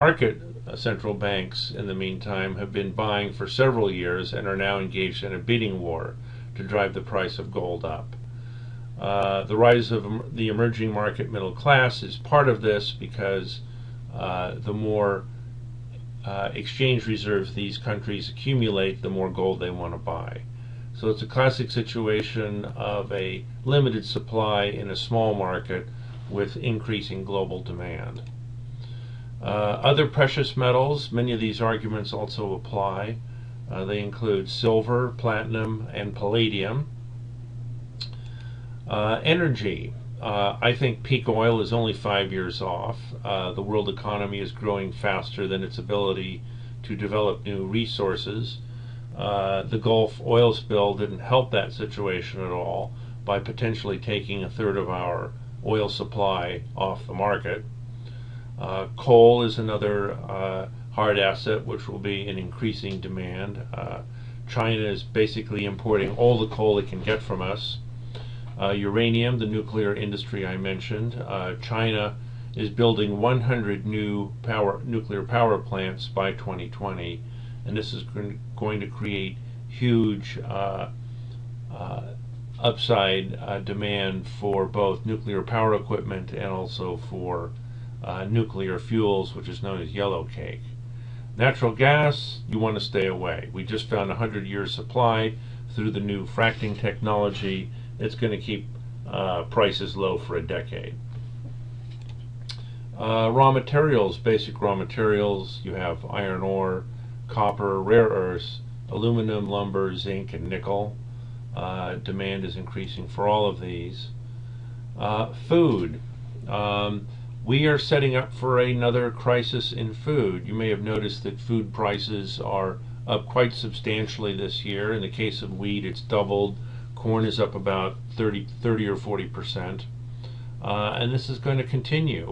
market central banks, in the meantime, have been buying for several years and are now engaged in a bidding war to drive the price of gold up. The rise of the emerging market middle class is part of this because the more exchange reserves these countries accumulate, the more gold they want to buy. So it's a classic situation of a limited supply in a small market with increasing global demand. Other precious metals, many of these arguments also apply. They include silver, platinum, and palladium. Energy. I think peak oil is only 5 years off. The world economy is growing faster than its ability to develop new resources. The Gulf oil spill didn't help that situation at all by potentially taking a third of our oil supply off the market. Coal is another hard asset which will be in increasing demand. China is basically importing all the coal it can get from us. Uranium, the nuclear industry I mentioned. China is building 100 new nuclear power plants by 2020, and this is going to create huge upside demand for both nuclear power equipment and also for nuclear fuels, which is known as yellow cake. Natural gas, you want to stay away. We just found a 100-year supply through the new fracking technology. It's going to keep prices low for a decade. Raw materials, basic raw materials, you have iron ore, copper, rare earths, aluminum, lumber, zinc, and nickel. Demand is increasing for all of these. Food. We are setting up for another crisis in food. You may have noticed that food prices are up quite substantially this year. In the case of wheat, it's doubled. Corn is up about 30 or 40%. And this is going to continue.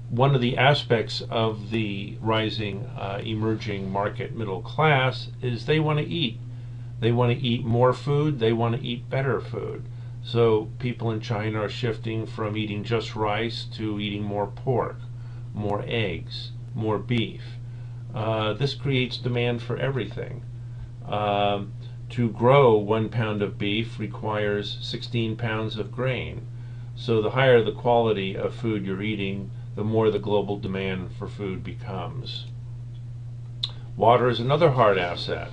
One of the aspects of the rising emerging market middle class is they want to eat. They want to eat more food. They want to eat better food. So people in China are shifting from eating just rice to eating more pork, more eggs, more beef. This creates demand for everything. To grow 1 pound of beef requires 16 pounds of grain. So the higher the quality of food you're eating, the more the global demand for food becomes. Water is another hard asset.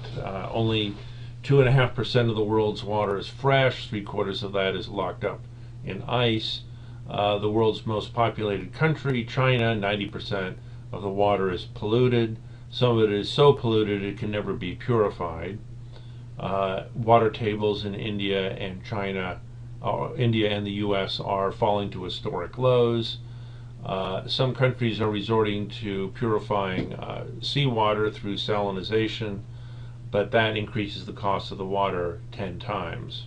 Only 2.5% of the world's water is fresh, 3/4 of that is locked up in ice. The world's most populated country, China, 90% of the water is polluted. Some of it is so polluted it can never be purified. Water tables in India and China, India and the US are falling to historic lows. Some countries are resorting to purifying seawater through salinization, but that increases the cost of the water 10 times.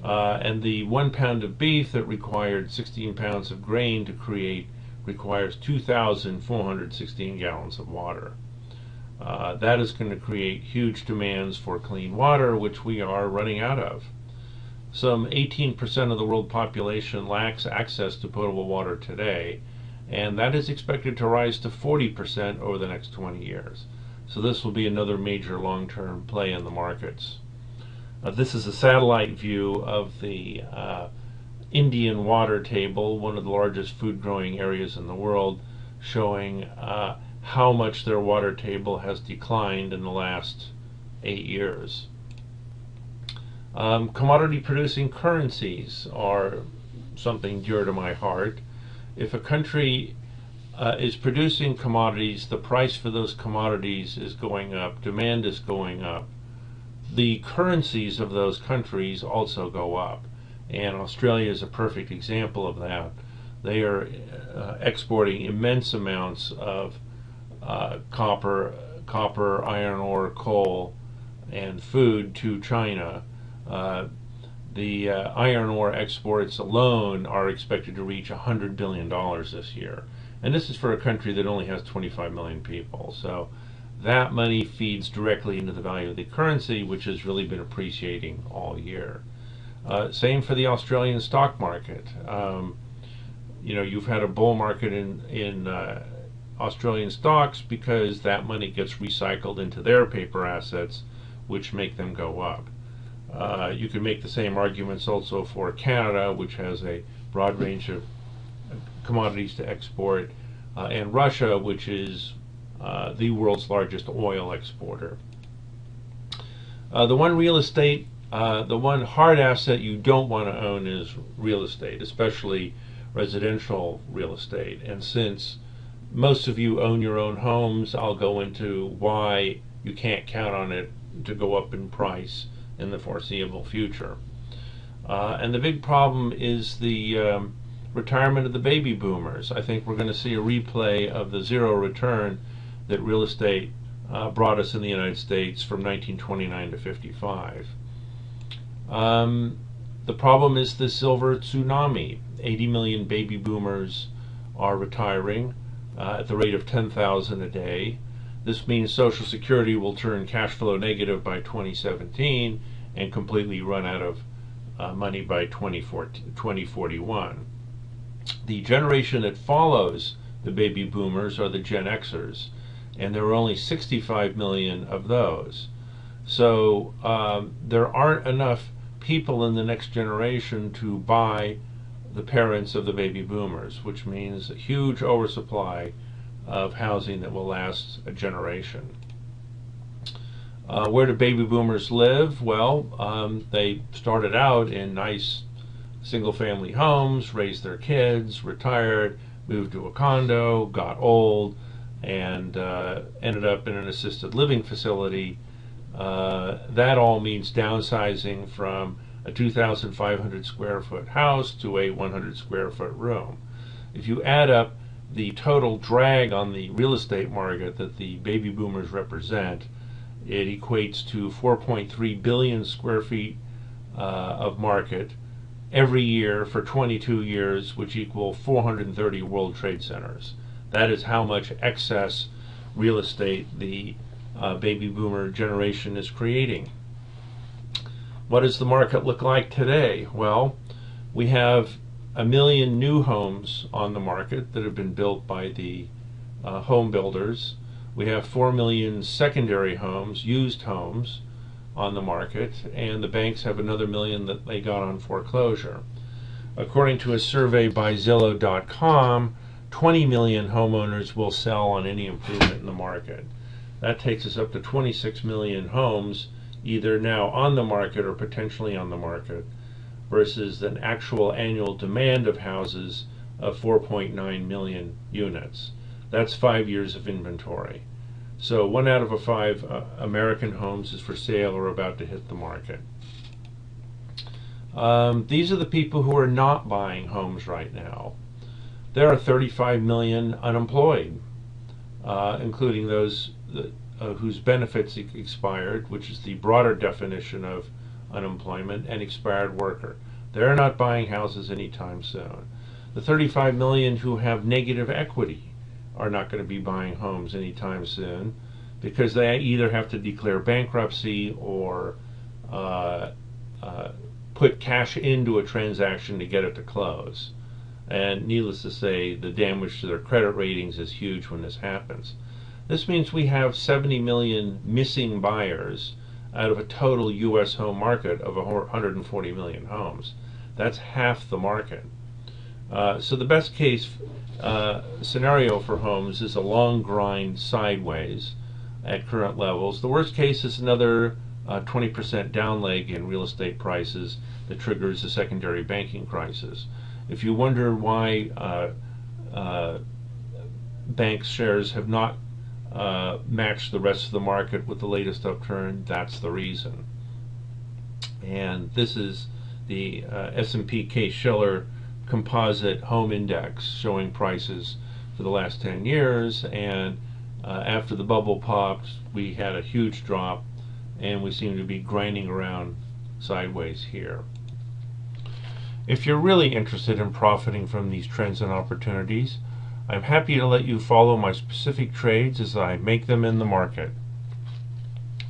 And the 1 pound of beef that required 16 pounds of grain to create requires 2,416 gallons of water. That is going to create huge demands for clean water, which we are running out of. Some 18% of the world population lacks access to potable water today, and that is expected to rise to 40% over the next 20 years. So this will be another major long-term play in the markets. This is a satellite view of the Indian water table, one of the largest food-growing areas in the world, showing how much their water table has declined in the last 8 years. Commodity-producing currencies are something dear to my heart. If a country is producing commodities, the price for those commodities is going up, demand is going up. The currencies of those countries also go up, and Australia is a perfect example of that. They are exporting immense amounts of copper, iron ore, coal, and food to China. The iron ore exports alone are expected to reach $100 billion this year. And this is for a country that only has 25 million people. So that money feeds directly into the value of the currency, which has really been appreciating all year. Same for the Australian stock market. You've had a bull market in Australian stocks because that money gets recycled into their paper assets, which make them go up. You can make the same arguments also for Canada, which has a broad range of commodities to export, and Russia, which is the world's largest oil exporter. The one hard asset you don't want to own is real estate, especially residential real estate. And since most of you own your own homes, I'll go into why you can't count on it to go up in price in the foreseeable future. And the big problem is the retirement of the baby boomers. I think we're going to see a replay of the zero return that real estate brought us in the United States from 1929 to 55. The problem is the silver tsunami. 80 million baby boomers are retiring at the rate of 10,000 a day. This means Social Security will turn cash flow negative by 2017 and completely run out of money by 2041. The generation that follows the baby boomers are the Gen Xers, and there are only 65 million of those. So there aren't enough people in the next generation to buy the parents of the baby boomers, which means a huge oversupply of housing that will last a generation. Where do baby boomers live? Well, they started out in nice single-family homes, raised their kids, retired, moved to a condo, got old, and ended up in an assisted living facility. That all means downsizing from a 2,500 square foot house to a 100 square foot room. If you add up the total drag on the real estate market that the baby boomers represent, it equates to 4.3 billion square feet of market every year for 22 years, which equal 430 World Trade Centers. That is how much excess real estate the baby boomer generation is creating. What does the market look like today? Well, we have 1 million new homes on the market that have been built by the home builders. We have 4 million secondary homes, used homes, on the market, and the banks have another 1 million that they got on foreclosure. According to a survey by Zillow.com, 20 million homeowners will sell on any improvement in the market. That takes us up to 26 million homes either now on the market or potentially on the market, versus an actual annual demand of houses of 4.9 million units. That's 5 years of inventory. So 1 out of 5 American homes is for sale or about to hit the market. These are the people who are not buying homes right now. There are 35 million unemployed, including those whose benefits expired, which is the broader definition of unemployment, and expired worker. They're not buying houses anytime soon. The 35 million who have negative equity are not going to be buying homes anytime soon because they either have to declare bankruptcy or put cash into a transaction to get it to close. And needless to say, the damage to their credit ratings is huge when this happens. This means we have 70 million missing buyers out of a total U.S. home market of 140 million homes. That's half the market. So the best case scenario for homes is a long grind sideways at current levels. The worst case is another 20% down leg in real estate prices that triggers a secondary banking crisis. If you wonder why bank shares have not matched the rest of the market with the latest upturn, that's the reason. And this is the S&P Case-Shiller Composite Home Index showing prices for the last 10 years, and after the bubble popped we had a huge drop and we seem to be grinding around sideways here. If you're really interested in profiting from these trends and opportunities, I'm happy to let you follow my specific trades as I make them in the market.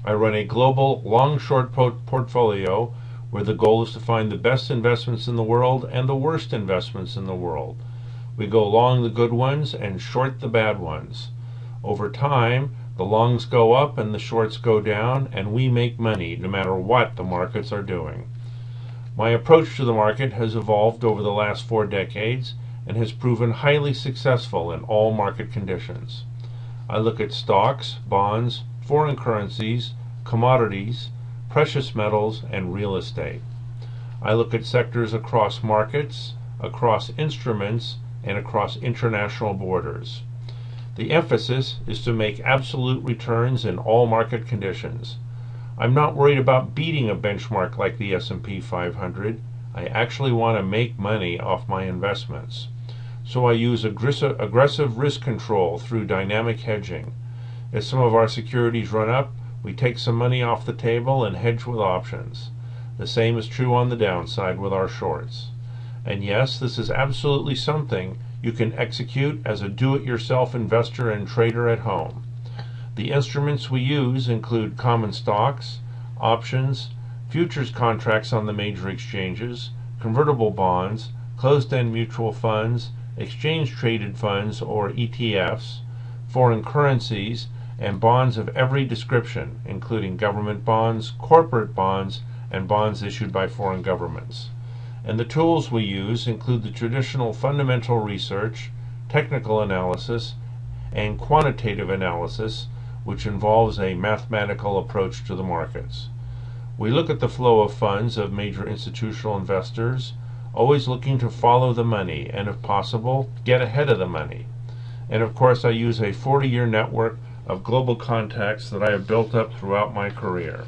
I run a global long-short portfolio where the goal is to find the best investments in the world and the worst investments in the world. We go long the good ones and short the bad ones. Over time, the longs go up and the shorts go down, and we make money no matter what the markets are doing. My approach to the market has evolved over the last 4 decades and has proven highly successful in all market conditions. I look at stocks, bonds, foreign currencies, commodities, precious metals, and real estate. I look at sectors across markets, across instruments, and across international borders. The emphasis is to make absolute returns in all market conditions. I'm not worried about beating a benchmark like the S&P 500. I actually want to make money off my investments. So I use aggressive risk control through dynamic hedging. As some of our securities run up, we take some money off the table and hedge with options. The same is true on the downside with our shorts. And yes, this is absolutely something you can execute as a do-it-yourself investor and trader at home. The instruments we use include common stocks, options, futures contracts on the major exchanges, convertible bonds, closed-end mutual funds, exchange-traded funds or ETFs, foreign currencies, and bonds of every description, including government bonds, corporate bonds, and bonds issued by foreign governments. And the tools we use include the traditional fundamental research, technical analysis, and quantitative analysis, which involves a mathematical approach to the markets. We look at the flow of funds of major institutional investors, always looking to follow the money and, if possible, get ahead of the money. And of course, I use a 40-year network of global contacts that I have built up throughout my career.